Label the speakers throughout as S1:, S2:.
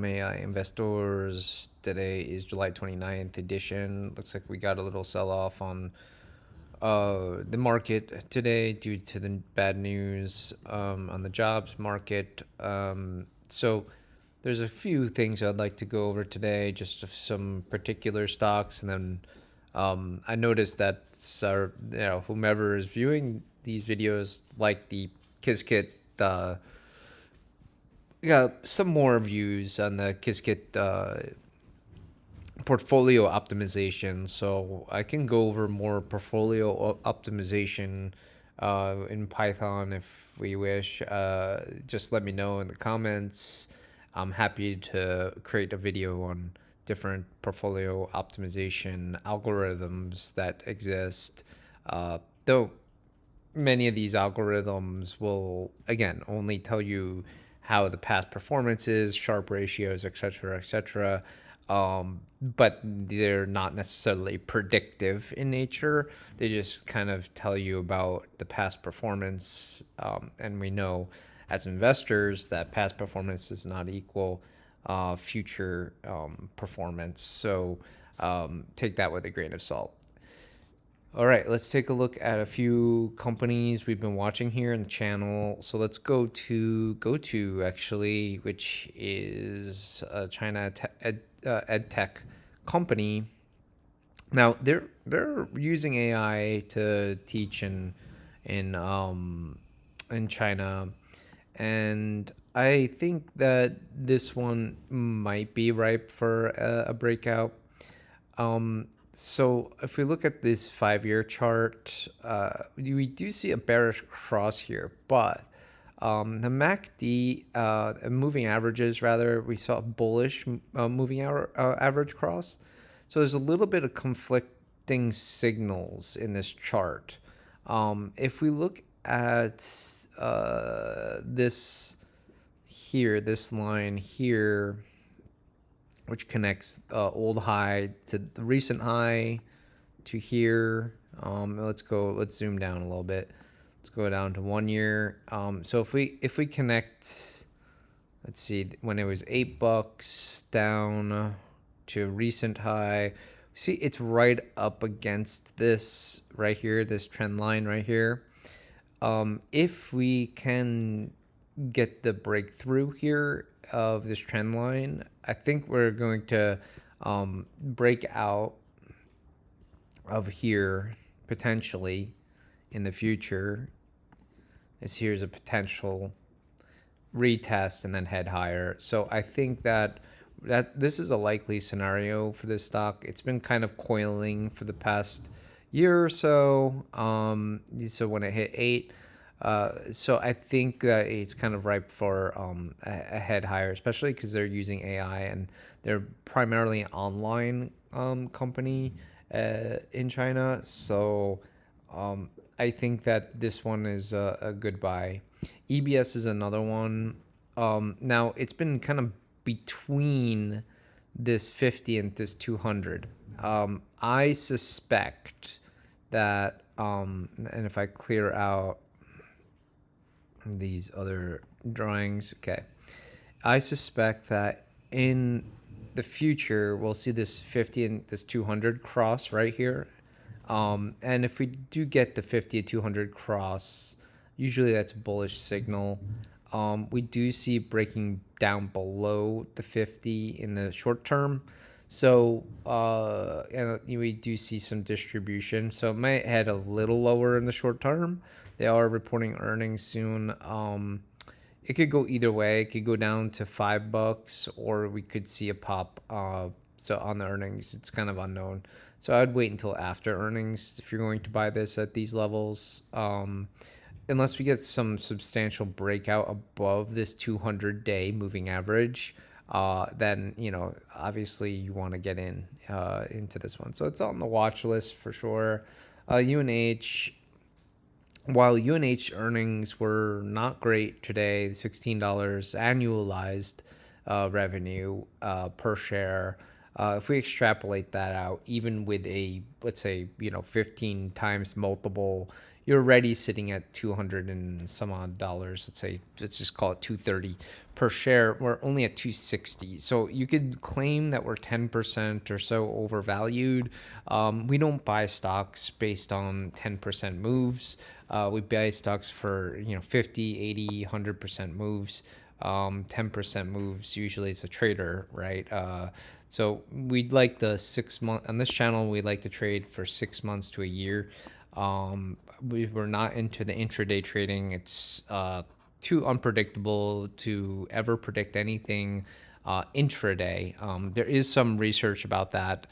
S1: AI investors. Today is July 29th edition. Looks like we got a little sell-off on the market today due to the bad news on the jobs market. So there's a few things I'd like to go over today, just some particular stocks, and then I noticed that whomever is viewing these videos, like the Qiskit, got some more views on the Qiskit portfolio optimization. So I can go over more portfolio optimization in Python if we wish. Just let me know in the comments. I'm happy to create a video on different portfolio optimization algorithms that exist. Though many of these algorithms will, again, only tell you how the past performance is, Sharpe ratios, etc., etc. But they're not necessarily predictive in nature. They just kind of tell you about the past performance. And we know as investors that past performance does not equal future performance. So take that with a grain of salt. All right, let's take a look at a few companies we've been watching here in the channel. So let's go to GOTU, actually, which is a China ed tech company. Now they're using AI to teach in China, and I think that this one might be ripe for a breakout. So if we look at this 5-year chart, we do see a bearish cross here, but the MACD, moving averages rather, we saw a bullish moving average cross. So there's a little bit of conflicting signals in this chart. If we look at this here, this line here, which connects old high to the recent high to here. Let's zoom down a little bit. Let's go down to 1 year. So if we connect, let's see, when it was $8 down to a recent high, see it's right up against this right here, this trend line right here. If we can get the breakthrough here of this trend line, I think we're going to break out of here potentially in the future. As here's a potential retest and then head higher. So I think that this is a likely scenario for this stock. It's been kind of coiling for the past year or so. So when it hit 8, so I think that it's kind of ripe for a head higher, especially because they're using AI and they're primarily an online company in China. So I think that this one is a good buy. EBS is another one. Now it's been kind of between this 50 and this 200. I suspect that, and if I clear out these other drawings, okay, I suspect that in the future we'll see this 50 and this 200 cross right here. And if we do get the 50 to 200 cross, usually that's a bullish signal. We do see breaking down below the 50 in the short term. So and we do see some distribution. So it might head a little lower in the short term. They are reporting earnings soon. It could go either way. It could go down to $5, or we could see a pop. So on the earnings, it's kind of unknown. So I'd wait until after earnings if you're going to buy this at these levels. Unless we get some substantial breakout above this 200-day moving average, then obviously you want to get into this one. So it's on the watch list for sure. UNH. While UNH earnings were not great today, $16 annualized revenue per share. If we extrapolate that out, even with a, let's say, 15 times multiple, you're already sitting at 200 and some odd dollars. Let's say, let's just call it 230 per share. We're only at 260. So you could claim that we're 10% or so overvalued. We don't buy stocks based on 10% moves. We buy stocks for 50, 80, 100% moves. 10% moves. Usually it's a trader, right? So we'd like the 6 month on this channel. We like to trade for 6 months to a year. We're not into the intraday trading. It's too unpredictable to ever predict anything intraday. There is some research about that,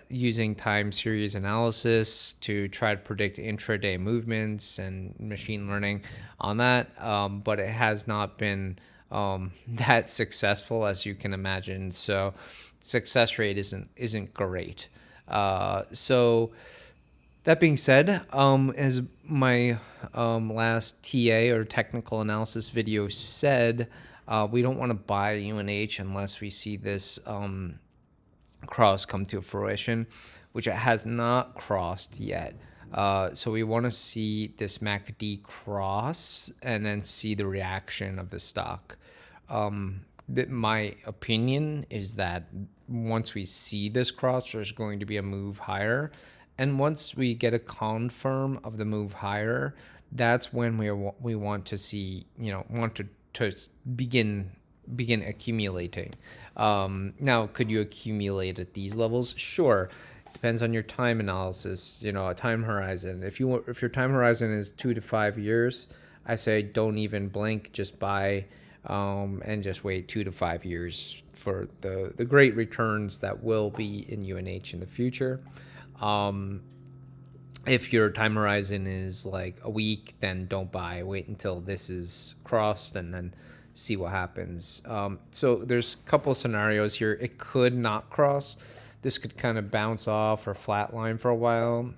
S1: using time series analysis to try to predict intraday movements and machine learning on that, but it has not been that successful, as you can imagine. So success rate isn't great. So that being said, as my last TA or technical analysis video said, we don't want to buy UNH unless we see this cross come to fruition, which it has not crossed yet. So we want to see this MACD cross and then see the reaction of the stock. My opinion is that once we see this cross, there's going to be a move higher. And once we get a confirm of the move higher, that's when we want to see, want to begin accumulating. Now, could you accumulate at these levels? Sure. Depends on your time analysis, a time horizon. If your time horizon is 2 to 5 years, I say don't even blink, just buy, and just wait 2 to 5 years for the great returns that will be in UNH in the future. If your time horizon is like a week, then don't buy. Wait until this is crossed and then see what happens. So there's a couple scenarios here. It could not cross. This could kind of bounce off or flatline for a while,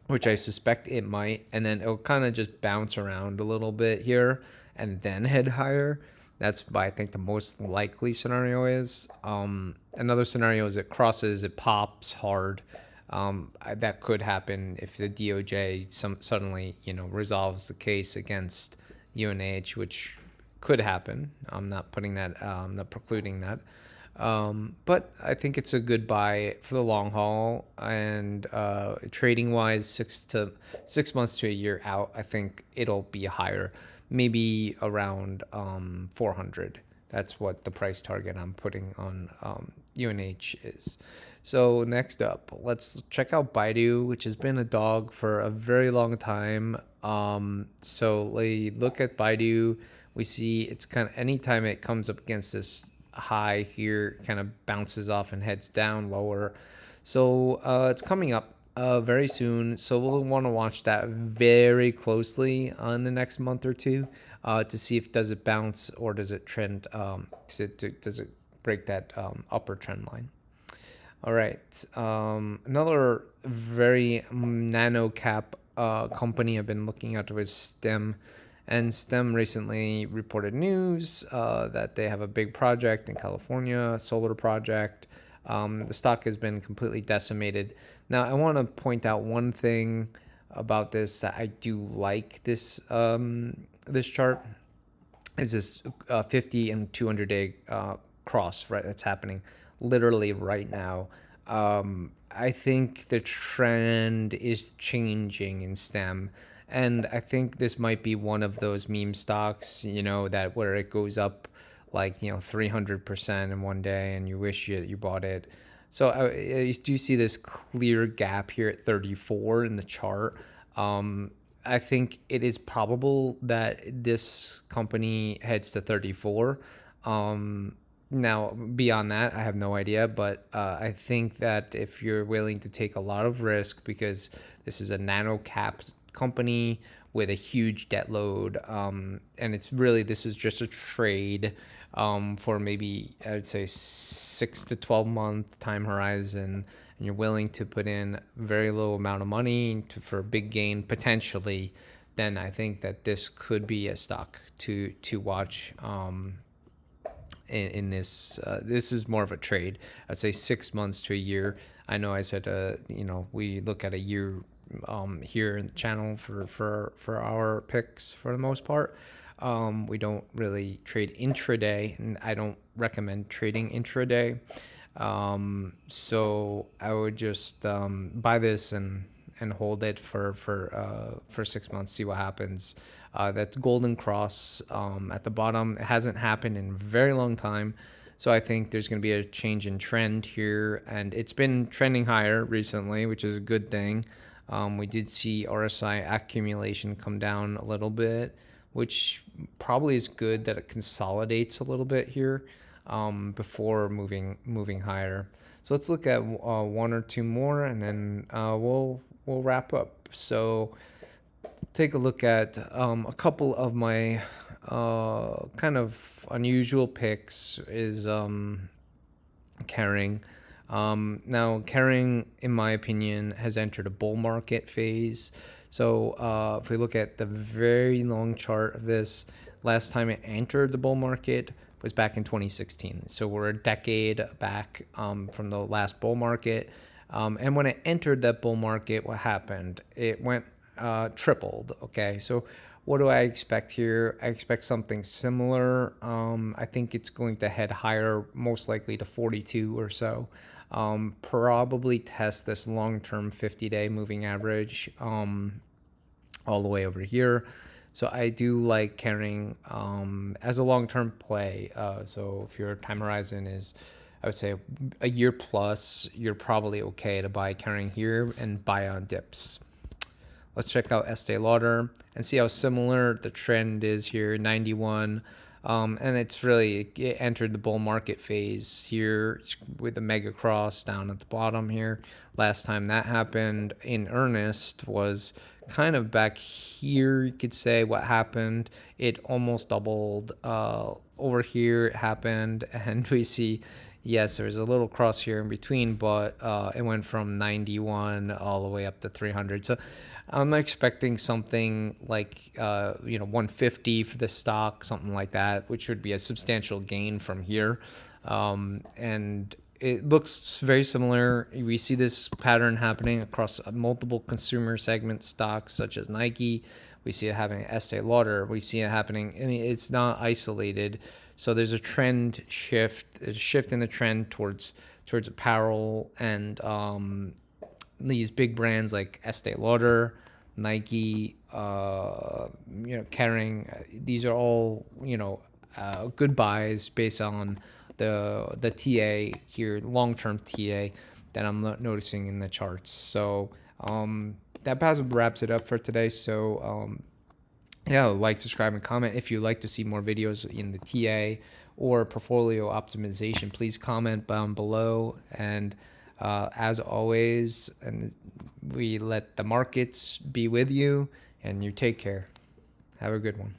S1: which I suspect it might, and then it'll kind of just bounce around a little bit here and then head higher. That's what I think the most likely scenario is. Another scenario is it crosses, it pops hard. That could happen if the DOJ suddenly, resolves the case against UNH, which could happen. I'm not putting that, I'm not precluding that. But I think it's a good buy for the long haul, and trading wise, 6 months to a year out, I think it'll be higher, maybe around 400. That's what the price target I'm putting on UNH is. So next up, let's check out BIDU, which has been a dog for a very long time. So we look at BIDU, we see it's kind of, anytime it comes up against this high here, kind of bounces off and heads down lower. So it's coming up very soon. So we'll want to watch that very closely on the next month or two to see if does it bounce or does it trend, does it break that upper trend line. All right. Another very nano cap company I've been looking at was STEM. And STEM recently reported news that they have a big project in California, a solar project. The stock has been completely decimated. Now, I want to point out one thing about this that I do like this this chart is this 50 and 200 day cross, right? That's happening literally right now. I think the trend is changing in STEM. And I think this might be one of those meme stocks, that where it goes up like, 300% in one day and you wish you bought it. So I do see this clear gap here at 34 in the chart. I think it is probable that this company heads to 34. Now, beyond that, I have no idea, but I think that if you're willing to take a lot of risk, because this is a nano cap company with a huge debt load, and this is just a trade for maybe, I would say, 6 to 12 month time horizon, and you're willing to put in very low amount of money for a big gain potentially, then I think that this could be a stock to watch. In this, this is more of a trade. I'd say 6 months to a year. I know I said, we look at a year here in the channel for our picks for the most part. We don't really trade intraday, and I don't recommend trading intraday. So I would just buy this and hold it for 6 months, see what happens. That's golden cross at the bottom. It hasn't happened in a very long time. So I think there's going to be a change in trend here, and it's been trending higher recently, which is a good thing. We did see RSI accumulation come down a little bit, which probably is good that it consolidates a little bit here before moving higher. So let's look at one or two more, and then we'll wrap up. So take a look at a couple of my kind of unusual picks is Kering. Now Kering, in my opinion, has entered a bull market phase. So if we look at the very long chart of this, last time it entered the bull market was back in 2016. So we're a decade back from the last bull market. And when it entered that bull market, what happened? It went tripled. Okay, so what do I expect here? I expect something similar. I think it's going to head higher, most likely to 42 or so. Probably test this long-term 50-day moving average all the way over here. So I do like Kering as a long-term play. So if your time horizon is, I would say, a year plus, you're probably okay to buy Kering here and buy on dips. Let's check out Estee Lauder and see how similar the trend is here, 91. And it's really, it entered the bull market phase here with the mega cross down at the bottom here. Last time that happened in earnest was kind of back here, you could say. What happened, it almost doubled. Over here it happened, and we see, yes, there's a little cross here in between, but it went from 91 all the way up to 300. So I'm expecting something like 150 for the stock, something like that, which would be a substantial gain from here. And it looks very similar. We see this pattern happening across multiple consumer segment stocks such as Nike. We see it happening at Estee Lauder. We see it happening. I mean, it's not isolated. So there's a trend shift, a shift in the trend towards apparel and these big brands like Estee Lauder, Nike, Kering. These are all good buys based on the TA here, long-term TA that I'm noticing in the charts. So that wraps it up for today. So yeah, like, subscribe, and comment. If you'd like to see more videos in the TA or portfolio optimization, please comment down below. And as always, and we let the markets be with you, and you take care. Have a good one.